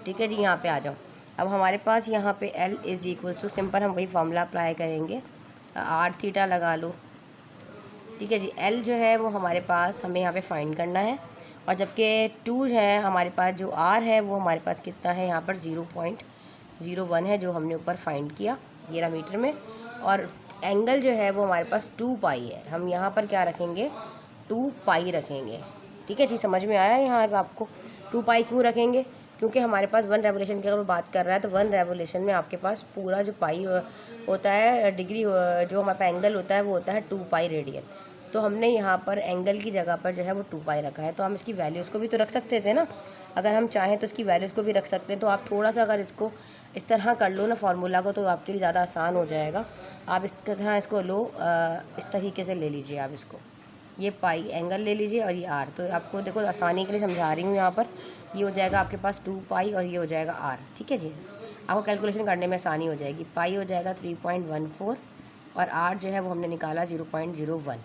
ठीक है जी, यहाँ पे आ जाओ। अब हमारे पास यहाँ पे L is equals to, simple हम वही फॉर्मूला अप्लाई करेंगे, R थीटा लगा लो। ठीक है जी, L जो है वो हमारे पास हमें यहाँ पे फाइंड करना है, और जबकि 2 है हमारे पास, जो R है वो हमारे पास कितना है यहाँ पर 0.01 है जो हमने ऊपर फाइंड किया। ये रहा मीटर में, और एंगल जो है वो हमारे पास 2 पाई है। हम यहाँ पर क्या रखेंगे, 2 पाई रखेंगे। ठीक है जी, समझ में आया यहाँ पर आपको? 2 पाई क्यों रखेंगे, क्योंकि हमारे पास 1 रेवोल्यूशन की अगर बात कर रहा है तो 1 रेवोल्यूशन में आपके पास पूरा जो पाई होता है डिग्री, जो हमारे पास एंगल होता है वो होता है 2 पाई रेडियन। तो हमने यहाँ पर एंगल की जगह पर जो है वो 2 पाई रखा है। तो हम इसकी वैल्यूज़ को भी तो रख सकते थे ना, अगर हम चाहें तो इसकी वैल्यूज़ को भी रख सकते हैं। तो आप थोड़ा सा अगर इसको इस तरह कर लो ना फार्मूला को, तो आपके लिए ज़्यादा आसान हो जाएगा। आप इस तरह इसको लो, इस तरीके से ले लीजिए आप इसको, ये पाई एंगल ले लीजिए और ये आर। तो आपको देखो आसानी के लिए समझा रही हूँ यहाँ पर, ये हो जाएगा आपके पास 2 पाई और ये हो जाएगा आर। ठीक है जी, आपको कैलकुलेशन करने में आसानी हो जाएगी। पाई हो जाएगा 3.14 और आर जो है वो हमने निकाला 0.01।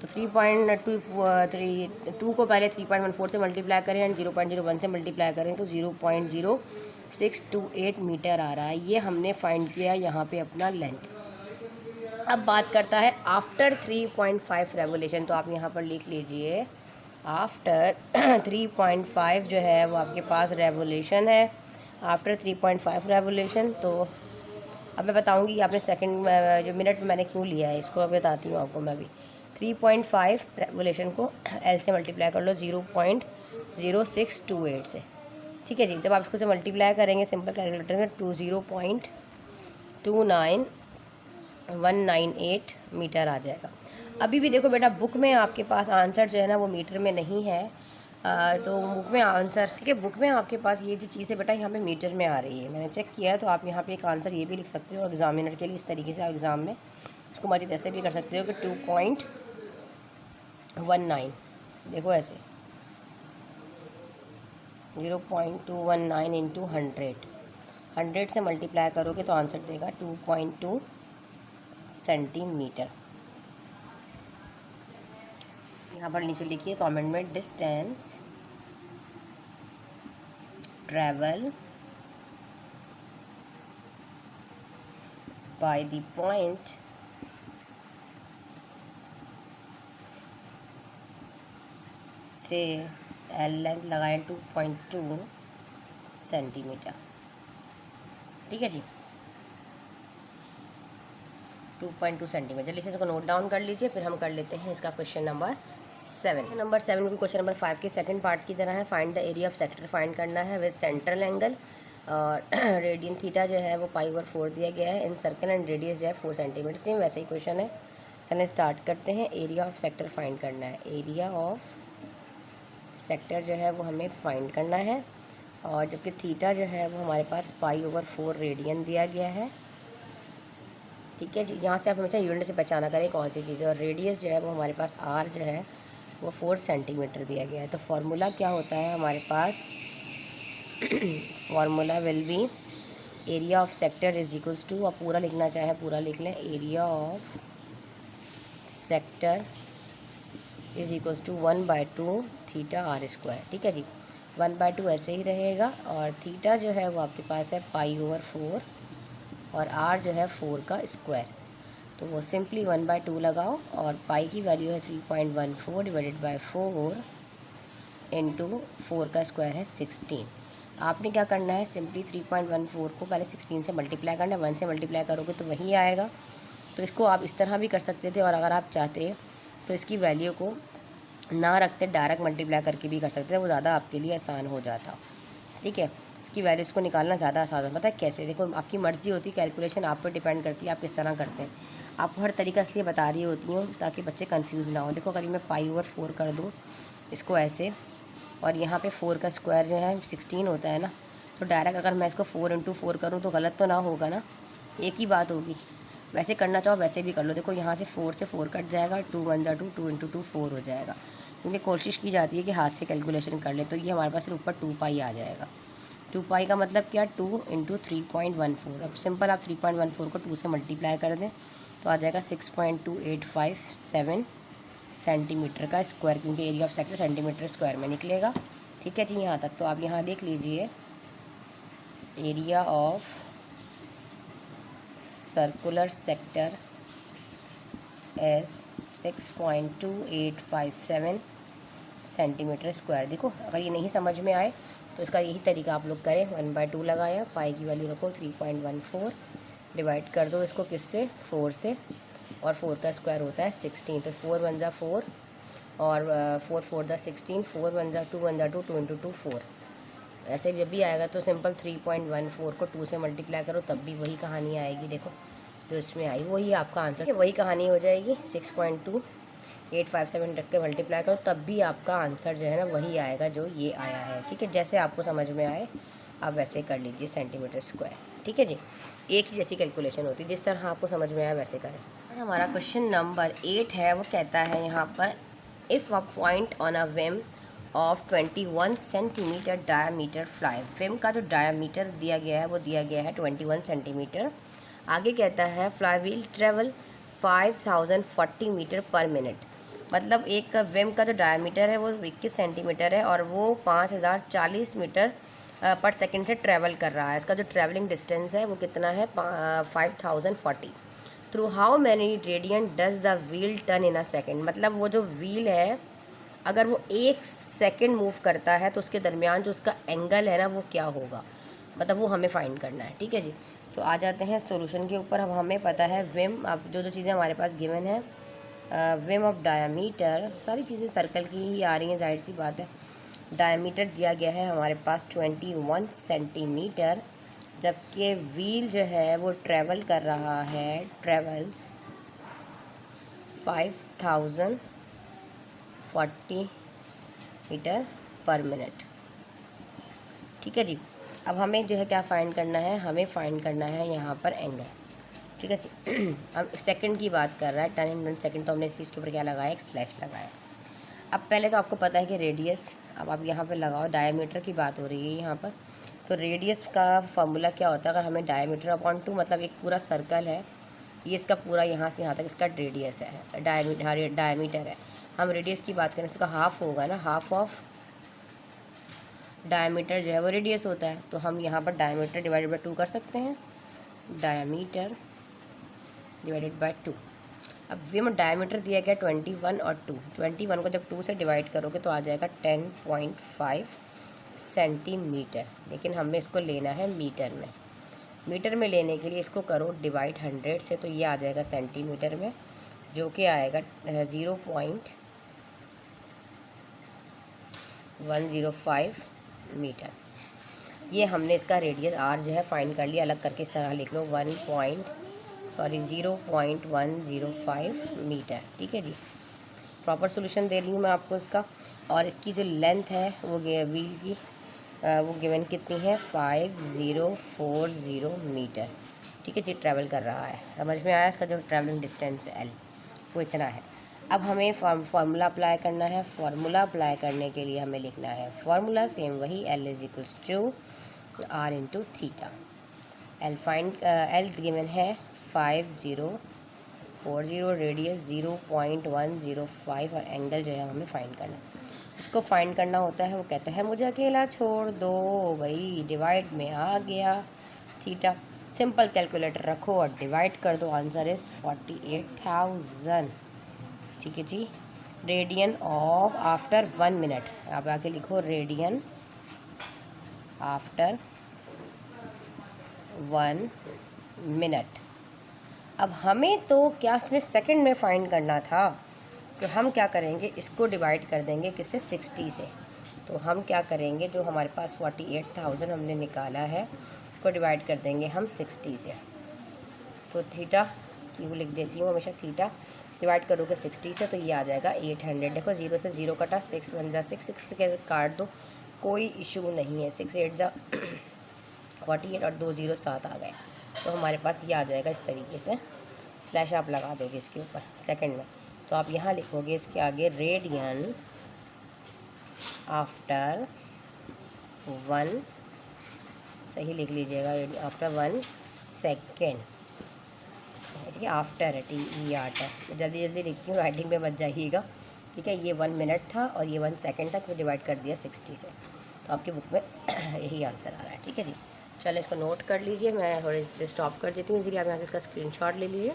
तो 3.2 को पहले 3.14 से मल्टीप्लाई करें एंड 0.01 से मल्टीप्लाई करें तो 0.0628 मीटर आ रहा है। ये हमने फाइंड किया यहाँ पे अपना लेंथ। अब बात करता है आफ्टर 3.5 रेवोल्यूशन। तो आप यहाँ पर लिख लीजिए आफ्टर 3.5 जो है वो आपके पास रेवोल्यूशन है। आफ्टर 3.5 रेवोल्यूशन, तो अब मैं बताऊँगी कि आपने सेकंड जो मिनट में मैंने क्यों लिया है, इसको बताती हूँ आपको मैं भी। 3.5 रेवोल्यूशन को एल से मल्टीप्लाई कर लो 0.0628 से। ठीक है जी, जब आप इसको से मल्टीप्लाई करेंगे सिंपल कैलकुलेटर में 0.2929198 मीटर आ जाएगा। अभी भी देखो बेटा, बुक में आपके पास आंसर जो है ना वो मीटर में नहीं है, तो बुक में आंसर, ठीक है, बुक में आपके पास ये जो चीज़ है बेटा यहाँ पे मीटर में आ रही है, मैंने चेक किया है। तो आप यहाँ पे एक आंसर ये भी लिख सकते हो एग्जामिनर के लिए, इस तरीके से आप एग्ज़ाम में इसको मजीद ऐसे भी कर सकते हो कि 2.19, देखो ऐसे 0.219 इंटू 100 से मल्टीप्लाई करोगे तो आंसर देगा 2.2 सेंटीमीटर। यहाँ पर नीचे लिखिए कमेंट में distance travel by the point से एल लेंथ लगाएं 2.2 सेंटीमीटर। ठीक है जी, 2.2 सेंटीमीटर। जल्दी से इसको नोट डाउन कर लीजिए, फिर हम कर लेते हैं इसका क्वेश्चन नंबर 7। नंबर 7 को क्वेश्चन नंबर 5 के सेकंड पार्ट की तरह है। Find the area of sector find करना है विद सेंट्रल एंगल और रेडियन थीटा जो है वो π/4 दिया गया है। इन सर्कल एंड रेडियस जो है 4 सेंटीमीटर। सेम वैसे ही क्वेश्चन है। चलें स्टार्ट करते हैं। एरिया ऑफ सेक्टर फाइंड करना है। एरिया ऑफ सेक्टर जो है वो हमें फाइंड करना है, और जबकि थीटा जो है वो हमारे पास π/4 रेडियन दिया गया है। ठीक है जी, यहाँ से आप हमेशा यूनिट से पहचाना करें कौन सी चीज़ है। और रेडियस जो है वो हमारे पास आर जो है वो 4 सेंटीमीटर दिया गया है। तो फार्मूला क्या होता है हमारे पास, formula will be area of sector is equals to, आप पूरा लिखना चाहें पूरा लिख लें, area of sector is equals to 1/2 theta R square. ठीक है जी, 1/2 ऐसे ही रहेगा, और थीटा जो है वो आपके पास है π/4 और आर जो है 4 का स्क्वायर। तो वो सिंपली 1/2 लगाओ, और पाई की वैल्यू है 3.14 डिवाइडेड बाय 4 इंटू 4 का स्क्वायर है 16। आपने क्या करना है, सिंपली 3.14 को पहले 16 से मल्टीप्लाई करना है। 1 से मल्टीप्लाई करोगे तो वही आएगा। तो इसको आप इस तरह भी कर सकते थे, और अगर आप चाहते तो इसकी वैल्यू को ना रखते डायरेक्ट मल्टीप्लाई करके भी कर सकते थे, वो ज़्यादा आपके लिए आसान हो जाता। ठीक है, इसकी वैल्यूज़ को निकालना ज़्यादा आसान है। पता है कैसे, देखो आपकी मर्ज़ी होती है, कैलकुलेशन आप पर डिपेंड करती है आप किस तरह करते हैं। आपको हर तरीका इसलिए बता रही होती हूँ ताकि बच्चे कंफ्यूज ना हो। देखो अगर मैं π/4 कर दूँ इसको ऐसे, और यहाँ पे 4 का स्क्वायर जो है 16 होता है ना, तो डायरेक्ट अगर मैं इसको 4 इंटू 4 करूँ तो गलत तो ना होगा ना, एक ही बात होगी। वैसे करना चाहो वैसे भी कर लो। देखो यहाँ से 4 से 4 कट जाएगा, 2 1 2 2 इंटू 2 4 हो जाएगा, क्योंकि कोशिश की जाती है कि हाथ से कैलकुलेशन कर ले। तो ये हमारे पास सिर्फ ऊपर 2 पाई आ जाएगा। 2 पाई का मतलब क्या, 2 इंटू 3.14। अब सिंपल आप 3.14 को 2 से मल्टीप्लाई कर दें तो आ जाएगा 6.2857 सेंटीमीटर का स्क्वायर, क्योंकि area of sector centimetre square में निकलेगा। ठीक है जी, यहाँ तक तो आप यहाँ लिख लीजिए area of circular sector S 6.2857 centimetre square. देखो अगर ये नहीं समझ में आए तो इसका यही तरीका आप लोग करें, 1/2 लगाया, पाई की वैल्यू रखो 3.14 डिवाइड कर दो इसको किससे, 4 से, और 4 का स्क्वायर होता है 16, तो 4 वन ज़ा 4 और 4 4 ज़ा 16, 4 वन ज़ा 2 वन ज़ा 2, 2 इंटू 2 4। ऐसे जब भी आएगा तो सिंपल 3.14 को 2 से मल्टीप्लाई करो तब भी वही कहानी आएगी। देखो जो इसमें आई वही आपका आंसर, वही कहानी हो जाएगी। 6.2857 रख के मल्टीप्लाई करो तब भी आपका आंसर जो है ना वही आएगा जो ये आया है। ठीक है, जैसे आपको समझ में आए आप वैसे कर लीजिए सेंटीमीटर स्क्वायर। ठीक है जी, एक ही जैसी कैलकुलेशन होती है, जिस तरह आपको समझ में आया वैसे करें। हमारा क्वेश्चन नंबर 8 है, वो कहता है यहाँ पर if a point on a Vim of 21 centimetre diameter fly. Vim का जो डायामीटर दिया गया है वो दिया गया है 21 सेंटीमीटर। आगे कहता है फ्लाई व्हील ट्रेवल 5040 मीटर पर मिनट। मतलब एक विम का जो डायामीटर है वो 21 सेंटीमीटर है और वो 5040 मीटर पर सेकंड से ट्रैवल कर रहा है। इसका जो ट्रैवलिंग डिस्टेंस है वो कितना है, 5040। Through how many radiant does the wheel turn in a second. मतलब वो जो व्हील है अगर वो 1 सेकेंड मूव करता है तो उसके दरमियान जो उसका एंगल है ना वो क्या होगा, मतलब वो हमें फाइंड करना है। ठीक है जी, तो आ जाते हैं सॉल्यूशन के ऊपर। अब हमें पता है विम, अब जो जो चीज़ें हमारे पास गिवन है, विम ऑफ डायामीटर, सारी चीज़ें सर्कल की ही आ रही हैं, जाहिर सी बात है। डायामीटर दिया गया है हमारे पास 21 सेंटीमीटर, जबकि व्हील जो है वो ट्रैवल कर रहा है, ट्रेवल्स 5040 मीटर पर मिनट। ठीक है जी, अब हमें जो है क्या फ़ाइंड करना है, हमें फ़ाइंड करना है यहाँ पर एंगल। ठीक है जी हम सेकंड की बात कर रहा है, 10 सेकंड, तो हमने इसलिए इसके ऊपर क्या लगाया, एक स्लैश लगाया। अब पहले तो आपको पता है कि रेडियस, अब आप यहाँ पे लगाओ, डायमीटर की बात हो रही है यहाँ पर, तो रेडियस का फार्मूला क्या होता है, अगर हमें डायमीटर अपॉन 2, मतलब एक पूरा सर्कल है, ये इसका पूरा यहाँ से यहाँ तक इसका रेडियस है, डायमीटर है। हम रेडियस की बात करें तो इसका हाफ होगा ना, हाफ ऑफ डायमीटर जो है वो रेडियस होता है, तो हम यहाँ पर डायमीटर डिवाइडेड बाई 2 कर सकते हैं, डायमीटर डिवाइडेड बाय 2। अब विम डायमीटर दिया गया 21 और 2, 21 को जब 2 से डिवाइड करोगे तो आ जाएगा 10.5 सेंटीमीटर, लेकिन हमें इसको लेना है मीटर में। मीटर में लेने के लिए इसको करो डिवाइड 100 से, तो ये आ जाएगा सेंटीमीटर में, जो कि आएगा 0.105 मीटर। ये हमने इसका रेडियस आर जो है फाइंड कर लिया, अलग करके इस तरह लिख लो 0.105 मीटर। ठीक है जी, प्रॉपर सॉल्यूशन दे रही हूँ मैं आपको इसका। और इसकी जो लेंथ है वो व्हील की वो गिवन कितनी है, 5040 मीटर। ठीक है जी, ट्रैवल कर रहा है, समझ में आया। इसका जो ट्रैवलिंग डिस्टेंस है एल वो इतना है। अब हमें फार्मूला अप्लाई करना है। फार्मूला अप्लाई करने के लिए हमें लिखना है फार्मूला सेम वही, L is equals to R into theta. L given है 5040, रेडियस 0.105 और एंगल जो है हमें फाइंड करना है। इसको फाइंड करना होता है वो कहता है मुझे अकेला छोड़ दो, भाई डिवाइड में आ गया थीटा। सिंपल कैलकुलेटर रखो और डिवाइड कर दो, आंसर इज़ 48,000। ठीक है जी, रेडियन ऑफ आफ्टर 1 मिनट, आप आगे लिखो रेडियन आफ्टर 1 मिनट। अब हमें तो क्या इसमें सेकंड में फाइंड करना था, तो हम क्या करेंगे, इसको डिवाइड कर देंगे किससे, 60 से। तो हम क्या करेंगे, जो हमारे पास 48,000 हमने निकाला है, इसको डिवाइड कर देंगे हम 60 से। तो थीटा क्यों लिख देती हूँ हमेशा, थीटा डिवाइड करोगे 60 से तो ये आ जाएगा 800। देखो 0 से 0 कटा, 6 1 जा 6, 6 के काट दो, कोई इशू नहीं है। 6 8 जा 48 और 2 0 7 आ गए, तो हमारे पास ये आ जाएगा इस तरीके से। स्लैश आप लगा दोगे इसके ऊपर सेकंड में, तो आप यहाँ लिखोगे इसके आगे रेडियन आफ्टर 1, सही लिख लीजिएगा, आफ्टर 1 सेकेंड। ठीक है, आफ्टर है, TER है, जल्दी जल्दी लिखती हूँ, राइटिंग में बच जाइएगा। ठीक है, ये 1 मिनट था और ये 1 सेकेंड तक डिवाइड कर दिया 60 से, तो आपकी बुक में यही आंसर आ रहा है। ठीक है जी, चलो इसको नोट कर लीजिए, मैं थोड़े स्टॉप कर देती हूँ, इसलिए आप यहाँ से इसका स्क्रीनशॉट ले लीजिए।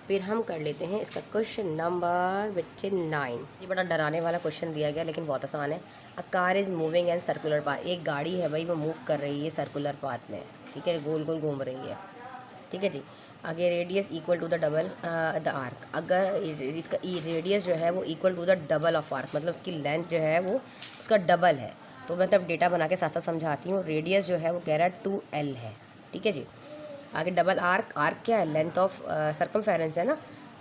फिर हम कर लेते हैं इसका क्वेश्चन नंबर 9। ये बड़ा डराने वाला क्वेश्चन दिया गया लेकिन बहुत आसान है। A car is moving and circular path, एक गाड़ी है भाई वो मूव कर रही है सर्कुलर पाथ में। ठीक है, गोल गोल घूम रही है। ठीक है जी। आगे radius equal to the double the arc, अगर इसका रेडियस जो है वो equal to the double of arc, मतलब उसकी लेंथ जो है वो उसका डबल है। तो मतलब डेटा बना के साथ साथ समझाती हूँ। रेडियस जो है वो कह रहा है 2L है, ठीक है जी। आगे डबल आर्क, आर्क क्या है, लेंथ ऑफ सर्कमफेरेंस है ना,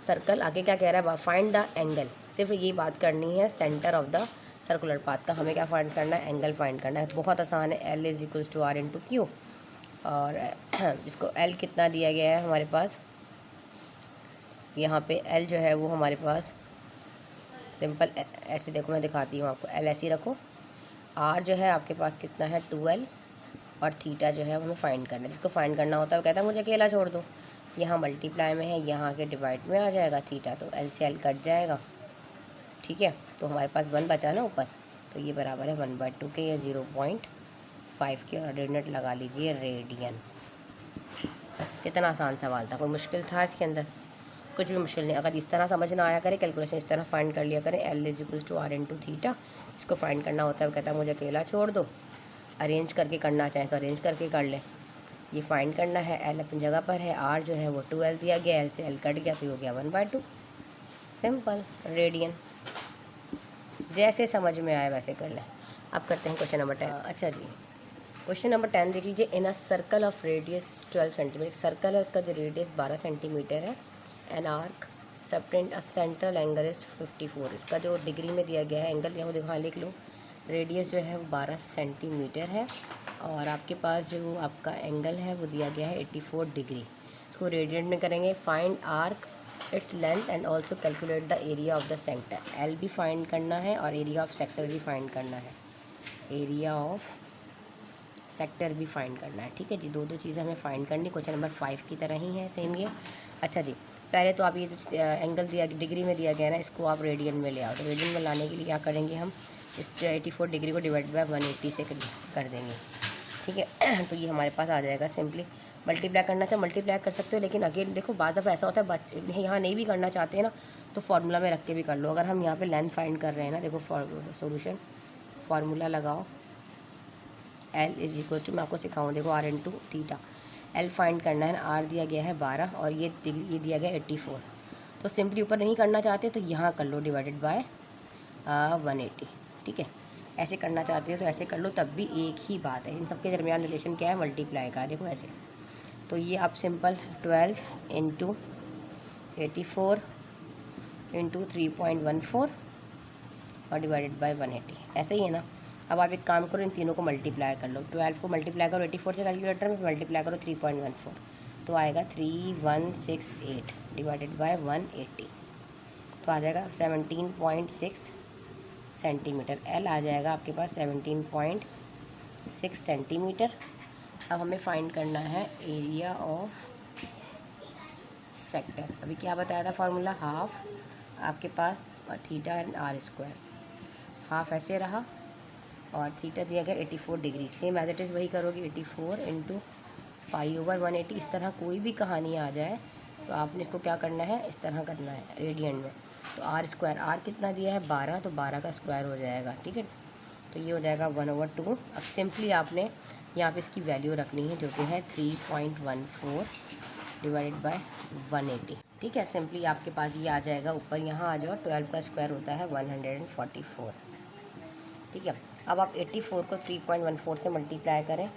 सर्कल। आगे क्या कह रहा है, फाइंड द एंगल, सिर्फ ये बात करनी है centre of the circular path का। हमें क्या फाइंड करना है, एंगल फाइंड करना है। बहुत आसान है, L is equals to R into q. और जिसको L कितना दिया गया है हमारे पास, यहाँ पे L जो है वो हमारे पास सिंपल ऐसे देखो, मैं दिखाती हूँ आपको। L ऐसे ही रखो। R जो है आपके पास कितना है 2L, और थीटा जो है वो हमें फाइंड करना है। जिसको फाइंड करना होता है वो कहता है मुझे अकेला छोड़ दो। यहाँ मल्टीप्लाई में है, यहाँ के डिवाइड में आ जाएगा थीटा, तो L से L कट जाएगा, ठीक है। तो हमारे पास 1 बचा ना ऊपर, तो ये बराबर है 1/2 के, या 0.5 के, और ऑर्डिनेट लगा लीजिए रेडियन। कितना आसान सवाल था, कोई मुश्किल था इसके अंदर? कुछ भी मुश्किल नहीं। अगर इस तरह समझ ना आया करे, कैलकुलेशन इस तरह फाइंड कर लिया करें। L is equals to R into theta, इसको फाइंड करना होता है वो कहता है मुझे अकेला छोड़ दो। अरेंज करके करना चाहें तो अरेंज करके कर लें। ये फाइंड करना है, L अपनी जगह पर है, R जो है वो 2L दिया गया, L से L कट गया तो हो गया 1/2, सिंपल रेडियन। जैसे समझ में आए वैसे कर लें। अब करते हैं क्वेश्चन नंबर 10। अच्छा जी, क्वेश्चन नंबर 10 देख लीजिए। In a circle of radius 12 centimetre, circle है उसका जो रेडियस 12 सेंटीमीटर है। An arc subtend a central angle is 54, इसका जो डिग्री में दिया गया है एंगल, यहाँ दिखा लिख लो। रेडियस जो है वो 12 सेंटीमीटर है, और आपके पास जो आपका एंगल है वो दिया गया है 84 डिग्री। इसको रेडियन में करेंगे। Find arc its length and also calculate the area of the sector. L भी फाइंड करना है और एरिया ऑफ सेक्टर भी फाइंड करना है, एरिया ऑफ सेक्टर भी फाइंड करना है, ठीक है जी। दो चीज़ें हमें फाइंड करनी, क्वेश्चन नंबर 5 की तरह ही है, सेम ये। अच्छा जी, पहले तो आप ये एंगल दिया डिग्री में दिया गया ना, इसको आप रेडियन में ले आओ। तो रेडियन में लाने के लिए क्या करेंगे, हम इस 84 डिग्री को डिवाइड बाय 180 से कर देंगे, ठीक है। तो ये हमारे पास आ जाएगा। सिंपली मल्टीप्लाई करना चाहे मल्टीप्लाई कर सकते हो, लेकिन अगेन देखो बाद दफ़ा ऐसा होता है यहाँ नहीं भी करना चाहते हैं ना, तो फार्मूला में रख के भी कर लो। अगर हम यहाँ पे लेंथ फाइंड कर रहे हैं ना, देखो सोल्यूशन फार्मूला लगाओ। L इज इक्वल टू, मैं आपको सिखाऊँ, देखो R into theta. L find करना है ना, R दिया गया है 12 और ये दिया गया 84। तो सिंपली ऊपर नहीं करना चाहते तो यहाँ कर लो डिवाइडेड बाय 180, ठीक है। ऐसे करना चाहते हो तो ऐसे कर लो, तब भी एक ही बात है। इन सबके दरमियान रिलेशन क्या है, मल्टीप्लाई का। देखो ऐसे, तो ये आप सिंपल 12 इंटू 84 इंटू 3.14 और डिवाइडेड बाय 180, ऐसे ही है ना। अब आप एक काम करो, इन तीनों को मल्टीप्लाई कर लो। 12 को मल्टीप्लाई करो 84 से कैलकुलेटर में, मल्टीप्लाई करो 3.14, तो आएगा 3168 डिवाइडेड बाय 180, तो आ जाएगा 17.6 सेंटीमीटर। L आ जाएगा आपके पास 17.6 सेंटीमीटर। अब हमें फाइंड करना है एरिया ऑफ सेक्टर। अभी क्या बताया था फार्मूला, हाफ आपके पास theta and R square. Half ऐसे रहा और थीटा दिया गया 84 degree, same as it is वही करोगे। 84 इंटू पाई ओवर 180। इस तरह कोई भी कहानी आ जाए तो आपने इसको क्या करना है, इस तरह करना है रेडियन में। तो R स्क्वायर, R कितना दिया है 12, तो 12 का स्क्वायर हो जाएगा, ठीक है। तो ये हो जाएगा 1/2। अब सिंपली आपने यहाँ पे इसकी वैल्यू रखनी है जो कि है 3.14 डिवाइडेड बाय 180, ठीक है। सिंपली आपके पास ये आ जाएगा, ऊपर यहाँ आ जाओ, 12 का स्क्वायर होता है 144, ठीक है। अब आप 84 को 3.14 से मल्टीप्लाई करें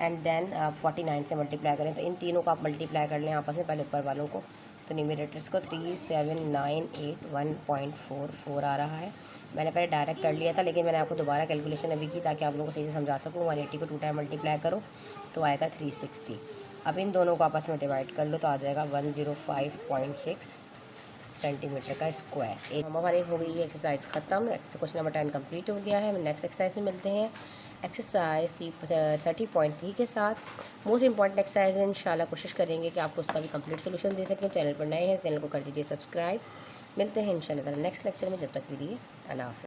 एंड देन 49 से मल्टीप्लाई करें। तो इन तीनों को आप मल्टीप्लाई कर लें आपस में, पहले ऊपर वालों को। तो न्यूमरेटर्स को 37981.44 आ रहा है। मैंने पहले डायरेक्ट कर लिया था, लेकिन मैंने आपको दोबारा कैलकुलेशन अभी की ताकि आप लोगों को सही से समझा सकूँ। 180 को 2 टाइम मल्टीप्लाई करो तो आएगा 360। अब इन दोनों को आपस में डिवाइड कर लो तो आ जाएगा 105.6 सेंटीमीटर का स्क्वायर। एक हमारी हो गई है एक्सरसाइज ख़त्म। क्वेश्चन नंबर 10 कंप्लीट हो गया है। हम नेक्स्ट एक्सरसाइज में मिलते हैं, एक्सरसाइज 30.3 के साथ। मोस्ट इंपॉर्टेंट एक्सरसाइज है, इंशाल्लाह कोशिश करेंगे कि आपको उसका भी कंप्लीट सोल्यूशन दे सकें। चैनल पर नए हैं, चैनल को कर दीजिए सब्सक्राइब। मिलते हैं इंशाल्लाह नेक्स्ट लेक्चर में, जब तक के लिए अल्लाह हाफ़िज़।